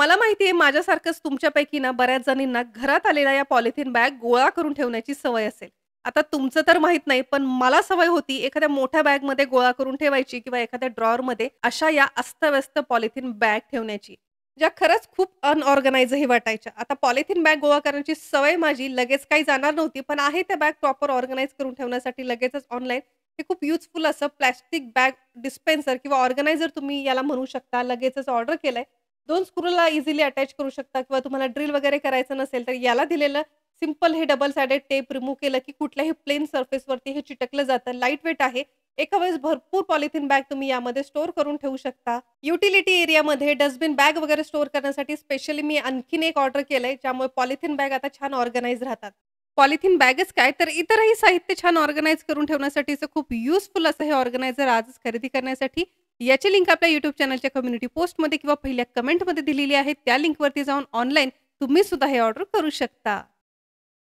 मला माहिती आहे माझ्यासारखंच तुमच्यापैकी ना बऱ्याच जणींना घरात आलेल्या या पॉलिथिन बॅग गोळा करून ठेवण्याची सवय असेल. आता तुमचं तर माहीत नाही, पण मला सवय होती एखाद्या मोठ्या बॅगमध्ये गोळा करून ठेवायची किंवा एखाद्या ड्रॉवरमध्ये अशा या अस्तव्यस्त पॉलिथिन बॅग ठेवण्याची, ज्या खरंच खूप अनऑर्गनाइजही वाटायच्या. आता पॉलिथिन बॅग गोळा करण्याची सवय माझी लगेच काही जाणार नव्हती, पण आहे त्या बॅग प्रॉपर ऑर्गनाइज करून ठेवण्यासाठी लगेचच ऑनलाईन हे खूप युजफुल असं प्लास्टिक बॅग डिस्पेन्सर किंवा ऑर्गनायझर तुम्ही याला म्हणू शकता. लगेचच ऑर्डर केलंय. 2 स्क्रूला इझिली अटॅच करू शकता किंवा तुम्हाला ड्रिल वगैरे करायचं नसेल, तर याला दिलेलं सिंपल हे डबल साइडेड टेप रिमूव्ह केलं, की कुठल्याही प्लेन सरफेसवरती हे चिटकलं जातं. लाईट वेट आहे. एका वेळेस भरपूर पॉलिथिन बॅग तुम्ही यामध्ये स्टोअर करून ठेवू शकता. युटिलिटी एरियामध्ये डस्टबिन बॅग वगैरे स्टोअर करण्यासाठी स्पेशली मी आणखीन एक ऑर्डर केलंय, ज्यामुळे पॉलिथिन बॅग आता छान ऑर्गनाइज राहतात. पॉलिथिन बॅगच काय, तर इतरही साहित्य छान ऑर्गनाइज करून ठेवण्यासाठीचं खूप युजफुल असं हे ऑर्गनायझर आजच खरेदी करण्यासाठी याची लिंक आपल्या YouTube चॅनलच्या कम्युनिटी पोस्टमध्ये किंवा पहिल्या कमेंटमध्ये दिलेली आहे. त्या लिंकवरती जाऊन ऑनलाईन तुम्ही सुद्धा हे ऑर्डर करू शकता.